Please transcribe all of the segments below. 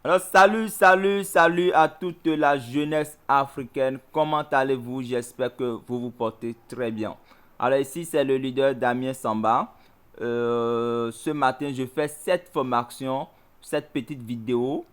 Alors, salut à toute la jeunesse africaine. Comment allez-vous? J'espère que vous vous portez très bien. Alors, ici, c'est le leader Damien Samba. Ce matin, je fais cette formation, cette petite vidéo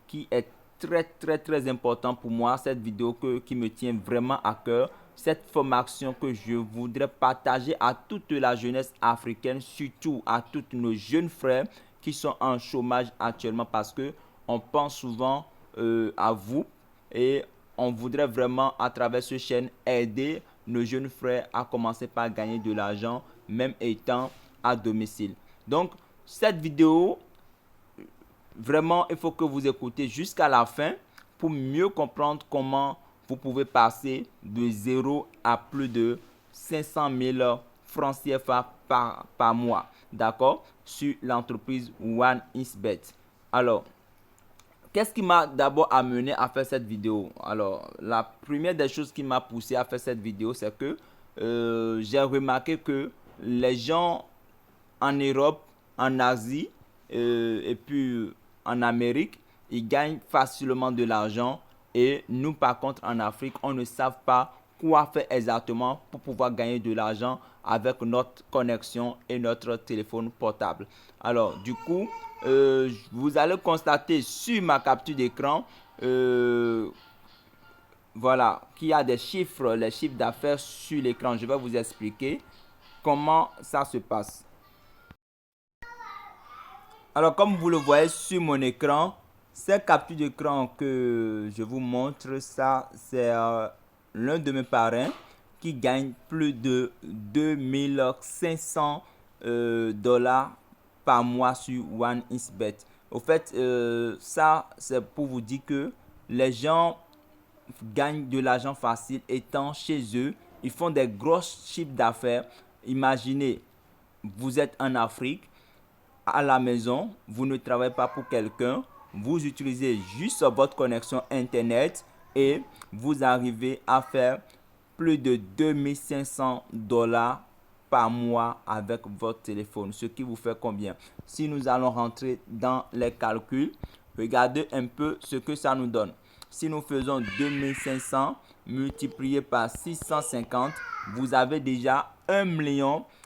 qui est très importante pour moi. Cette vidéo qui me tient vraiment à cœur. Cette formation que je voudrais partager à toute la jeunesse africaine, surtout à tous nos jeunes frères qui sont en chômage actuellement parce que on pense souvent à vous et on voudrait vraiment à travers cette chaîne aider nos jeunes frères à commencer par gagner de l'argent même étant à domicile. Donc cette vidéo, vraiment il faut que vous écoutez jusqu'à la fin pour mieux comprendre comment vous pouvez passer de 0 à plus de 500 000 francs CFA par mois, d'accord, sur l'entreprise OneXBet. Alors, qu'est-ce qui m'a d'abord amené à faire cette vidéo? Alors, la première des choses qui m'a poussé à faire cette vidéo, c'est que j'ai remarqué que les gens en Europe, en Asie et puis en Amérique, ils gagnent facilement de l'argent et nous par contre en Afrique, on ne sait pas quoi faire exactement pour pouvoir gagner de l'argent avec notre connexion et notre téléphone portable. Alors du coup, vous allez constater sur ma capture d'écran voilà, qu'il y a des chiffres, les chiffres d'affaires sur l'écran. Je vais vous expliquer comment ça se passe. Alors, comme vous le voyez sur mon écran, cette capture d'écran que je vous montre, ça, c'est l'un de mes parrains qui gagne plus de 2500 dollars par mois sur OneXBet. Au fait, ça, c'est pour vous dire que les gens gagnent de l'argent facile étant chez eux. Ils font des gros chiffres d'affaires. Imaginez, vous êtes en Afrique, à la maison, vous ne travaillez pas pour quelqu'un, vous utilisez juste votre connexion internet et vous arrivez à faire plus de 2500 dollars par mois avec votre téléphone. Ce qui vous fait combien? Si nous allons rentrer dans les calculs, regardez un peu ce que ça nous donne. Si nous faisons 2500 multiplié par 650, vous avez déjà 1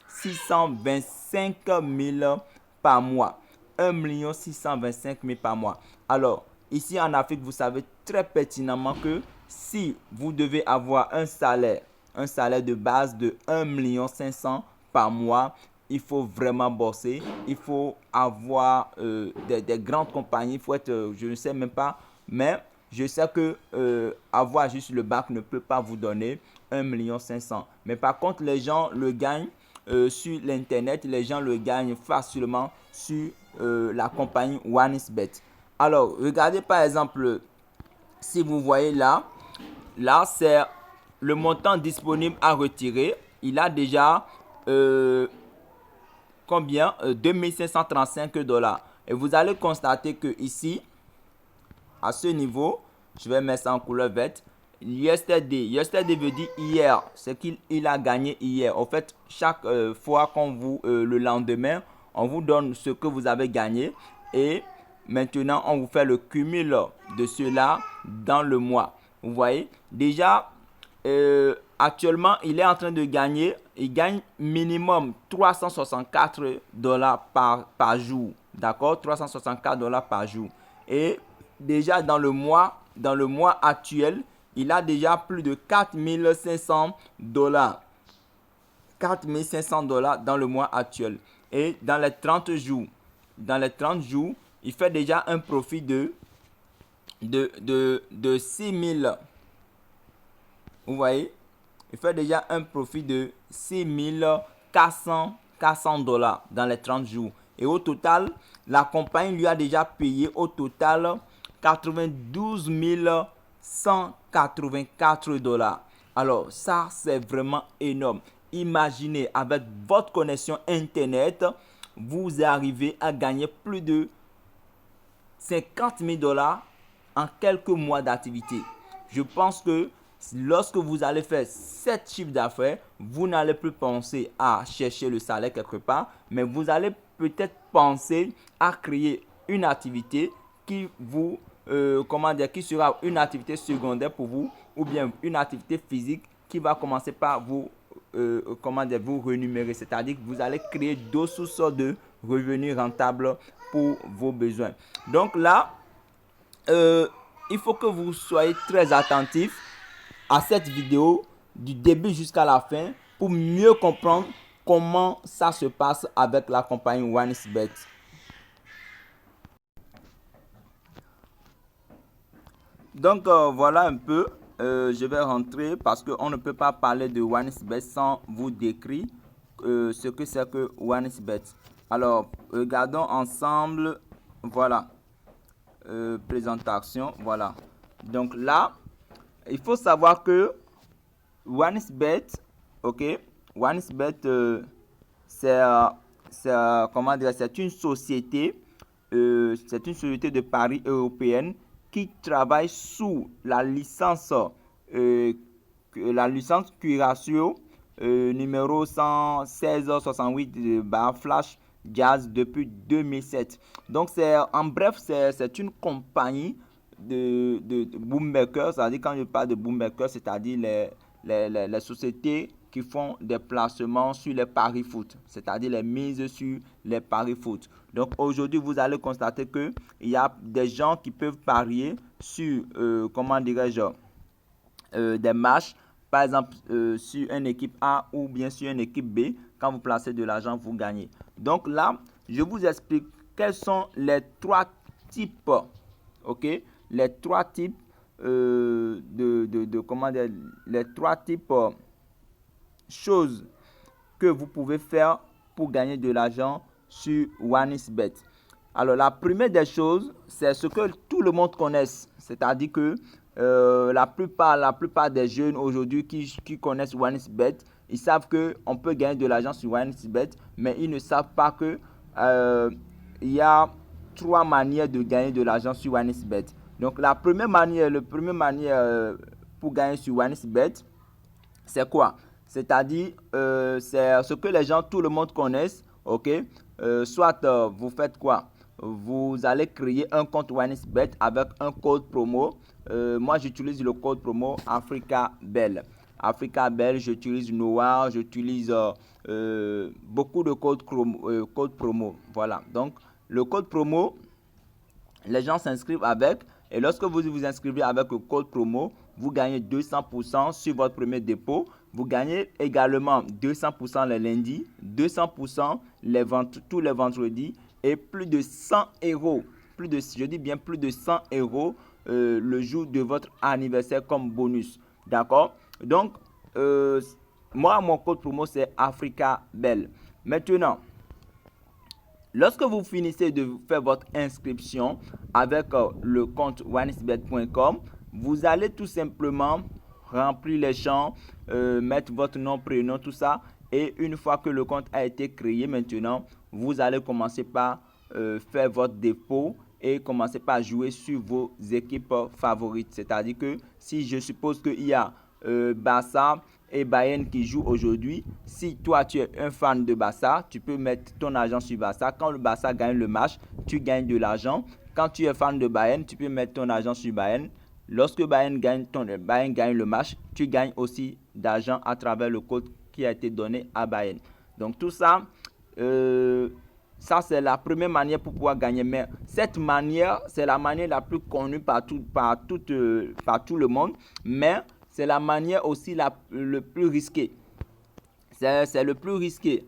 625 000 par mois. 1 625 000 par mois. Alors, ici en Afrique, vous savez très pertinemment que si vous devez avoir un salaire de base de 1 500 000 par mois, il faut vraiment bosser. Il faut avoir des grandes compagnies. Il faut être, je ne sais même pas, mais je sais que avoir juste le bac ne peut pas vous donner 1 500 000. Mais par contre, les gens le gagnent sur l'internet, les gens le gagnent facilement sur la compagnie OneXBet. Alors, regardez par exemple, si vous voyez là, c'est le montant disponible à retirer. Il a déjà combien? 2535 dollars. Et vous allez constater que ici, à ce niveau, je vais mettre ça en couleur verte. Yesterday veut dire hier, c'est qu'il a gagné hier. En fait, chaque fois qu'on vous, le lendemain, on vous donne ce que vous avez gagné et maintenant on vous fait le cumul de cela dans le mois. Vous voyez, déjà actuellement il est en train de gagner, il gagne minimum 364 dollars par jour. D'accord, 364 dollars par jour. Et déjà dans le mois actuel, il a déjà plus de 4500 dollars. 4500 dollars dans le mois actuel. Et dans les 30 jours, il fait déjà un profit de 6000. Vous voyez, il fait déjà un profit de 6400 dollars dans les 30 jours. Et au total, la compagnie lui a déjà payé au total 92 184 dollars. Alors ça, c'est vraiment énorme. Imaginez, avec votre connexion internet, vous arrivez à gagner plus de 50 000 dollars en quelques mois d'activité. Je pense que lorsque vous allez faire 7 chiffres d'affaires, vous n'allez plus penser à chercher le salaire quelque part, mais vous allez peut-être penser à créer une activité qui vous, comment dire, qui sera une activité secondaire pour vous, ou bien une activité physique qui va commencer par vous, comment dire, vous rémunérer. C'est-à-dire que vous allez créer d'autres sources de revenus rentables pour vos besoins. Donc là, il faut que vous soyez très attentif à cette vidéo du début jusqu'à la fin pour mieux comprendre comment ça se passe avec la compagnie OneXBet. Donc voilà un peu, je vais rentrer parce qu'on ne peut pas parler de OneXBet sans vous décrire ce que c'est que OneXBet. Alors, regardons ensemble, voilà, présentation, voilà. Donc là, il faut savoir que OneXBet, ok, OneXBet, comment dire, c'est une société de paris européenne qui travaille sous la licence Curatio numéro 11668/Flash Jazz depuis 2007. Donc en bref, c'est une compagnie de bookmakers. C'est-à-dire, quand je parle de bookmakers, c'est-à-dire les sociétés qui font des placements sur les paris foot, c'est-à-dire les mises sur les paris foot. Donc aujourd'hui, vous allez constater qu'il y a des gens qui peuvent parier sur, comment dirais-je, des matchs, par exemple sur une équipe A ou bien sur une équipe B. Quand vous placez de l'argent, vous gagnez. Donc là, je vous explique quels sont les trois types, ok, les trois types comment dire, les trois types choses que vous pouvez faire pour gagner de l'argent sur OneXBet. Alors la première des choses, c'est ce que tout le monde connaît, c'est-à-dire que la plupart des jeunes aujourd'hui qui connaissent OneXBet, ils savent qu'on peut gagner de l'argent sur OneXBet, mais ils ne savent pas que il y a trois manières de gagner de l'argent sur OneXBet. Donc la première manière, pour gagner sur OneXBet, c'est quoi? C'est-à-dire, c'est ce que les gens, tout le monde connaissent, ok? Soit vous faites quoi? Vous allez créer un compte OneXBet avec un code promo. Moi, j'utilise le code promo AfricaBell. AfricaBell, j'utilise Noir, j'utilise beaucoup de codes promo. Voilà. Donc, le code promo, les gens s'inscrivent avec, et lorsque vous vous inscrivez avec le code promo, vous gagnez 200% sur votre premier dépôt. Vous gagnez également 200% les lundis, 200% tous les vendredis et plus de 100 euros. Je dis bien plus de 100 euros le jour de votre anniversaire comme bonus. D'accord? Donc, moi, mon code promo, c'est AfricaBell. Maintenant, lorsque vous finissez de faire votre inscription avec le compte onexbet.com, vous allez tout simplement remplir les champs, mettre votre nom, prénom, tout ça. Et une fois que le compte a été créé, maintenant, vous allez commencer par faire votre dépôt et commencer par jouer sur vos équipes favorites. C'est-à-dire que si je suppose qu'il y a Barça et Bayern qui jouent aujourd'hui, si toi tu es un fan de Barça, tu peux mettre ton argent sur Barça. Quand le Barça gagne le match, tu gagnes de l'argent. Quand tu es fan de Bayern, tu peux mettre ton argent sur Bayern. Lorsque Bayern gagne le match, tu gagnes aussi d'argent à travers le code qui a été donné à Bayern. Donc tout ça, ça c'est la première manière pour pouvoir gagner. Mais cette manière, c'est la manière la plus connue par tout le monde. Mais c'est la manière aussi le plus risqué. C'est le plus risqué.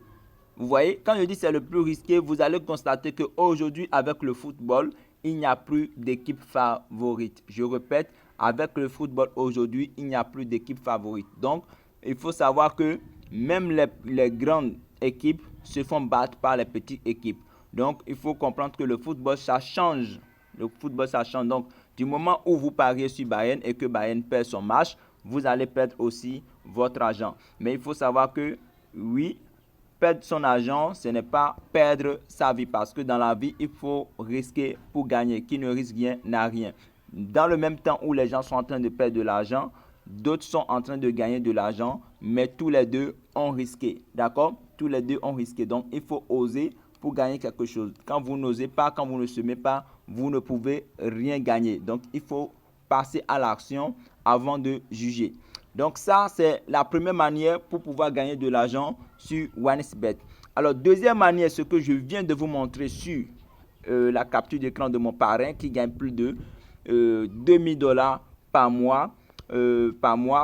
Vous voyez, quand je dis c'est le plus risqué, vous allez constater qu'aujourd'hui, avec le football, il n'y a plus d'équipe favorite. Je répète, avec le football aujourd'hui, il n'y a plus d'équipe favorite. Donc, il faut savoir que même les grandes équipes se font battre par les petites équipes. Donc, il faut comprendre que le football, ça change. Le football, ça change. Donc, du moment où vous pariez sur Bayern et que Bayern perd son match, vous allez perdre aussi votre argent. Mais il faut savoir que, oui, perdre son argent, ce n'est pas perdre sa vie. Parce que dans la vie, il faut risquer pour gagner. Qui ne risque rien n'a rien. Dans le même temps où les gens sont en train de perdre de l'argent, d'autres sont en train de gagner de l'argent, mais tous les deux ont risqué. D'accord? Tous les deux ont risqué. Donc, il faut oser pour gagner quelque chose. Quand vous n'osez pas, quand vous ne semez pas, vous ne pouvez rien gagner. Donc, il faut passer à l'action avant de juger. Donc, ça, c'est la première manière pour pouvoir gagner de l'argent sur OneXBet. Alors, deuxième manière, ce que je viens de vous montrer sur la capture d'écran de mon parrain qui gagne plus de $2000 par mois.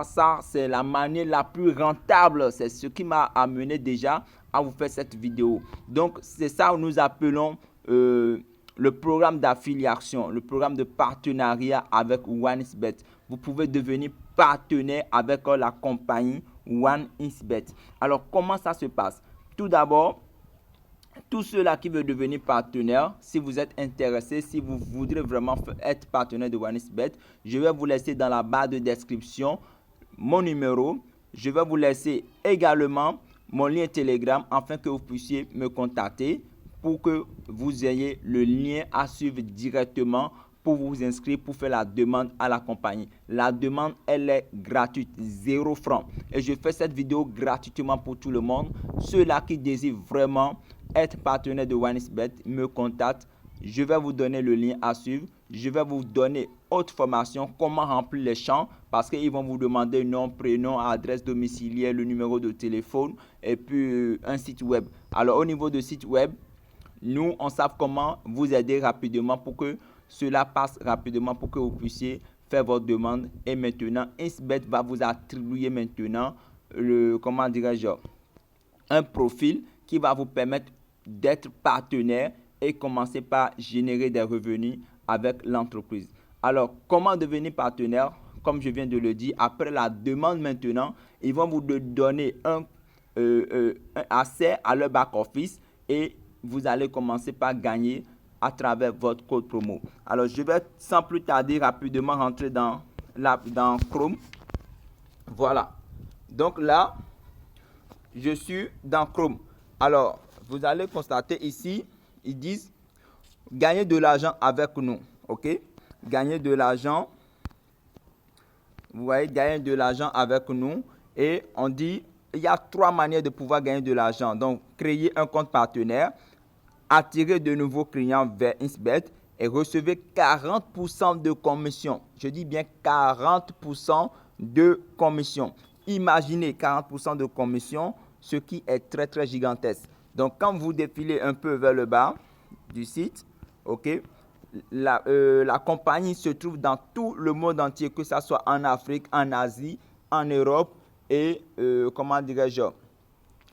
Ça, c'est la manière la plus rentable. C'est ce qui m'a amené déjà à vous faire cette vidéo. Donc, c'est ça que nous appelons le programme d'affiliation, le programme de partenariat avec OneXBet. Vous pouvez devenir partenaire avec la compagnie OneXBet. Alors, comment ça se passe? Tout d'abord, tous ceux-là qui veulent devenir partenaire, si vous êtes intéressé, si vous voudrez vraiment être partenaire de OneXBet, je vais vous laisser dans la barre de description mon numéro. Je vais vous laisser également mon lien Telegram afin que vous puissiez me contacter pour que vous ayez le lien à suivre directement pour vous inscrire, pour faire la demande à la compagnie. La demande, elle est gratuite, 0 francs. Et je fais cette vidéo gratuitement pour tout le monde. Ceux-là qui désirent vraiment être partenaire de OneXBet me contactent. Je vais vous donner le lien à suivre. Je vais vous donner autre formation, comment remplir les champs, parce qu'ils vont vous demander nom, prénom, adresse domiciliaire, le numéro de téléphone et puis un site web. Alors au niveau de site web, nous, on sait comment vous aider rapidement pour que cela passe rapidement pour que vous puissiez faire votre demande. Et maintenant, OneXBet va vous attribuer maintenant un profil qui va vous permettre d'être partenaire et commencer par générer des revenus avec l'entreprise. Alors, comment devenir partenaire? Comme je viens de le dire, après la demande maintenant, ils vont vous donner un accès à leur back-office et vous allez commencer par gagner à travers votre code promo. Alors, je vais sans plus tarder rapidement rentrer dans Chrome. Voilà. Donc là, je suis dans Chrome. Alors, vous allez constater ici, ils disent gagner de l'argent avec nous. OK? Gagner de l'argent. Vous voyez, gagner de l'argent avec nous. Et on dit, il y a 3 manières de pouvoir gagner de l'argent. Donc, créer un compte partenaire, attirer de nouveaux clients vers OneXBet et recevez 40% de commission. Je dis bien 40% de commission. Imaginez 40% de commission, ce qui est très très gigantesque. Donc, quand vous défilez un peu vers le bas du site, ok, la compagnie se trouve dans tout le monde entier, que ce soit en Afrique, en Asie, en Europe et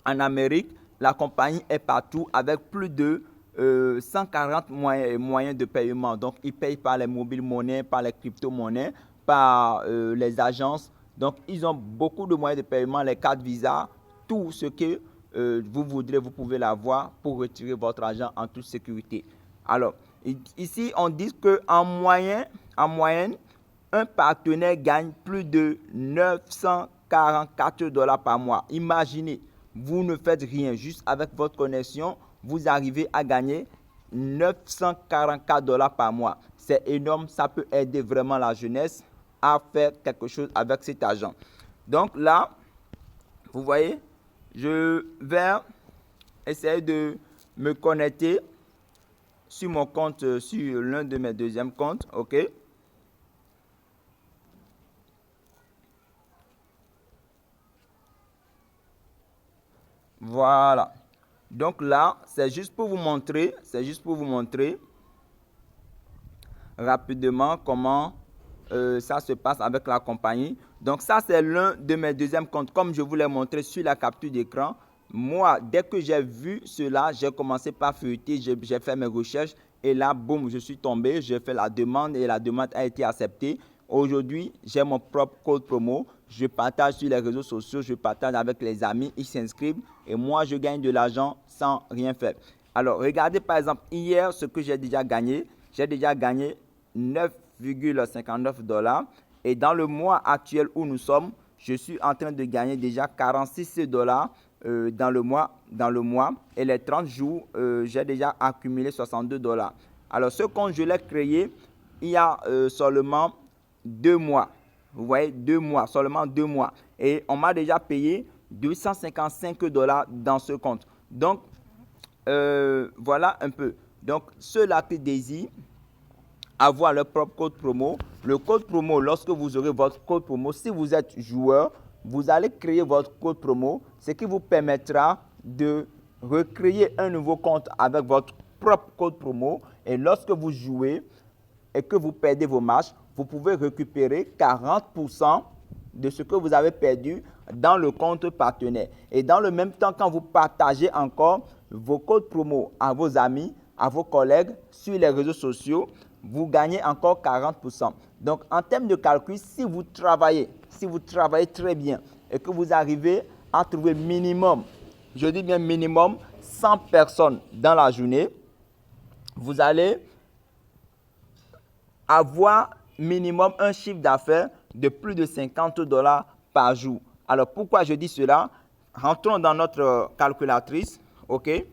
en Amérique. La compagnie est partout avec plus de 140 moyens de paiement. Donc, ils payent par les mobiles monnaies, par les crypto-monnaies, par les agences. Donc, ils ont beaucoup de moyens de paiement, les cartes Visa, tout ce que vous voudrez, vous pouvez l'avoir pour retirer votre argent en toute sécurité. Alors, ici, on dit qu'en moyenne, un partenaire gagne plus de $944 par mois. Imaginez, vous ne faites rien, juste avec votre connexion, vous arrivez à gagner $944 par mois. C'est énorme, ça peut aider vraiment la jeunesse à faire quelque chose avec cet argent. Donc là, vous voyez, je vais essayer de me connecter sur mon compte, sur l'un de mes deuxièmes comptes, ok. Voilà. Donc là, c'est juste pour vous montrer rapidement comment ça se passe avec la compagnie. Donc ça, c'est l'un de mes deuxièmes comptes. Comme je vous l'ai montré sur la capture d'écran, moi, dès que j'ai vu cela, j'ai commencé par feuilleter, j'ai fait mes recherches et là, boum, je suis tombé, j'ai fait la demande et la demande a été acceptée. Aujourd'hui, j'ai mon propre code promo. Je partage sur les réseaux sociaux, je partage avec les amis, ils s'inscrivent et moi, je gagne de l'argent sans rien faire. Alors, regardez par exemple, hier, ce que j'ai déjà gagné. J'ai déjà gagné $9,59 et dans le mois actuel où nous sommes, je suis en train de gagner déjà $46 dans le mois et les 30 jours, j'ai déjà accumulé $62. Alors, ce compte, je l'ai créé il y a seulement 2 mois. Vous voyez, 2 mois, seulement 2 mois. Et on m'a déjà payé $255 dans ce compte. Donc, voilà un peu. Donc, ceux-là qui désirent avoir leur propre code promo, le code promo, lorsque vous aurez votre code promo, si vous êtes joueur, vous allez créer votre code promo, ce qui vous permettra de recréer un nouveau compte avec votre propre code promo. Et lorsque vous jouez et que vous perdez vos matchs, vous pouvez récupérer 40% de ce que vous avez perdu dans le compte partenaire. Et dans le même temps, quand vous partagez encore vos codes promo à vos amis, à vos collègues sur les réseaux sociaux, vous gagnez encore 40%. Donc, en termes de calcul, si vous travaillez très bien et que vous arrivez à trouver minimum, je dis bien minimum, 100 personnes dans la journée, vous allez avoir minimum un chiffre d'affaires de plus de $50 par jour. Alors, pourquoi je dis cela? Rentrons dans notre calculatrice, ok?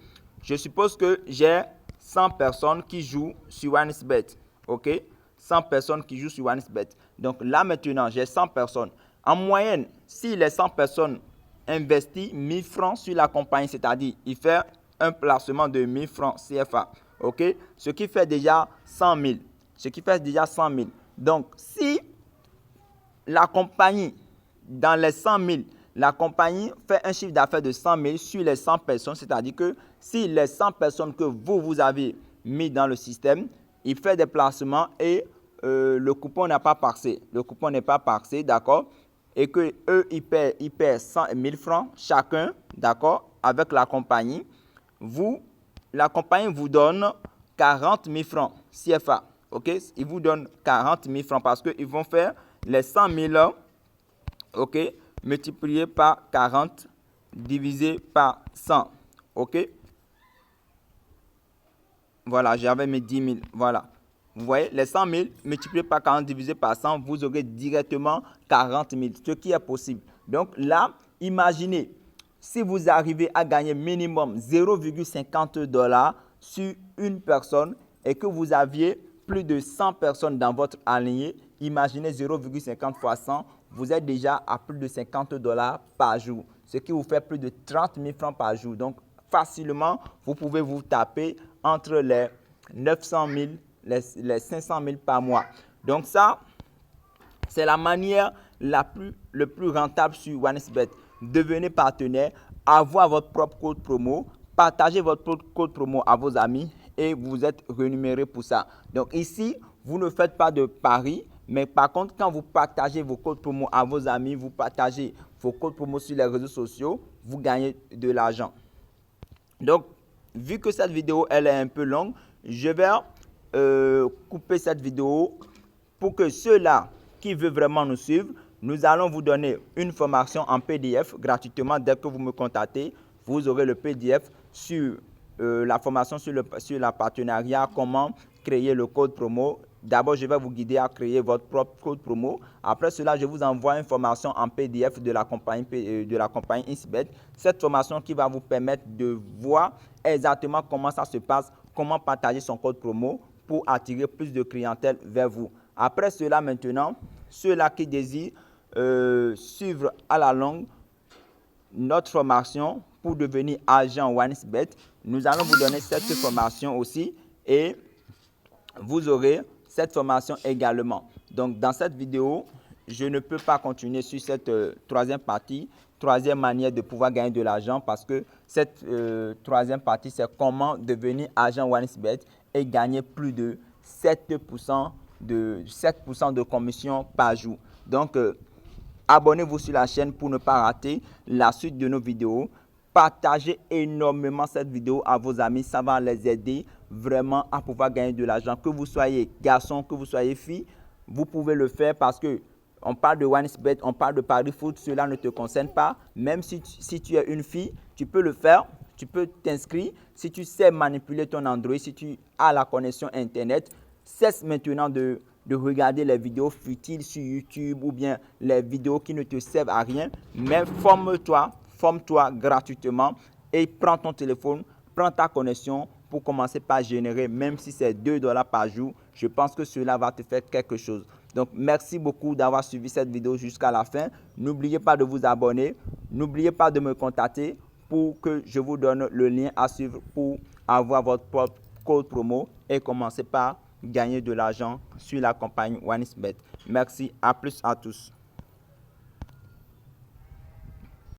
Je suppose que j'ai 100 personnes qui jouent sur OneXBet, ok? 100 personnes qui jouent sur OneXBet. Donc là maintenant, j'ai 100 personnes. En moyenne, si les 100 personnes investissent 1000 francs sur la compagnie, c'est-à-dire il fait un placement de 1000 francs CFA, ok? Ce qui fait déjà 100 000. Donc, si la compagnie, dans les 100 000, la compagnie fait un chiffre d'affaires de 100 000 sur les 100 personnes, c'est-à-dire que si les 100 personnes que vous avez mis dans le système, il fait des placements et le coupon n'a pas passé. Le coupon n'est pas passé, d'accord? Et que eux, ils paient 100 000 francs chacun, d'accord, avec la compagnie. La compagnie vous donne 40 000 francs CFA. Ok, ils vous donnent 40 000 francs parce qu'ils vont faire les 100 000, ok, multiplié par 40 divisé par 100. Ok, voilà, j'avais mes 10 000. Voilà, vous voyez, les 100 000 multiplié par 40 divisé par 100, vous aurez directement 40 000, ce qui est possible. Donc là, imaginez, si vous arrivez à gagner minimum $0,50 sur une personne et que vous aviez plus de 100 personnes dans votre alignée, imaginez 0,50 fois 100, vous êtes déjà à plus de $50 par jour, ce qui vous fait plus de 30 000 francs par jour. Donc, facilement, vous pouvez vous taper entre les 900 000, les 500 000 par mois. Donc, ça, c'est la manière le plus rentable sur OneXBet. Devenez partenaire, avoir votre propre code promo, partagez votre code promo à vos amis et vous êtes rémunéré pour ça. Donc ici, vous ne faites pas de paris, mais par contre, quand vous partagez vos codes promo à vos amis, vous partagez vos codes promo sur les réseaux sociaux, vous gagnez de l'argent. Donc, vu que cette vidéo elle est un peu longue, je vais couper cette vidéo pour que ceux-là qui veulent vraiment nous suivre, nous allons vous donner une formation en PDF gratuitement. Dès que vous me contactez, vous aurez le PDF sur la formation sur la partenariat, comment créer le code promo. D'abord, je vais vous guider à créer votre propre code promo. Après cela, je vous envoie une formation en PDF de la compagnie XBET. Cette formation qui va vous permettre de voir exactement comment ça se passe, comment partager son code promo pour attirer plus de clientèle vers vous. Après cela, maintenant, ceux-là qui désirent suivre à la longue notre formation pour devenir agent OneXBet, nous allons vous donner cette formation aussi et vous aurez cette formation également. Donc, dans cette vidéo, je ne peux pas continuer sur cette troisième partie, troisième manière de pouvoir gagner de l'argent parce que cette troisième partie, c'est comment devenir agent OneXBet et gagner plus de 7% de commission par jour. Donc, abonnez-vous sur la chaîne pour ne pas rater la suite de nos vidéos. Partagez énormément cette vidéo à vos amis. Ça va les aider vraiment à pouvoir gagner de l'argent. Que vous soyez garçon, que vous soyez fille, vous pouvez le faire parce que on parle de OneXBet, on parle de Paris Foot. Cela ne te concerne pas. Même si tu es une fille, tu peux le faire. Tu peux t'inscrire. Si tu sais manipuler ton Android, si tu as la connexion Internet, cesse maintenant de regarder les vidéos futiles sur YouTube ou bien les vidéos qui ne te servent à rien, mais forme-toi gratuitement et prends ton téléphone, prends ta connexion pour commencer par générer, même si c'est $2 par jour, je pense que cela va te faire quelque chose. Donc, merci beaucoup d'avoir suivi cette vidéo jusqu'à la fin. N'oubliez pas de vous abonner, n'oubliez pas de me contacter pour que je vous donne le lien à suivre pour avoir votre propre code promo et commencer par gagner de l'argent sur la campagne OneXBet. Merci, à plus à tous.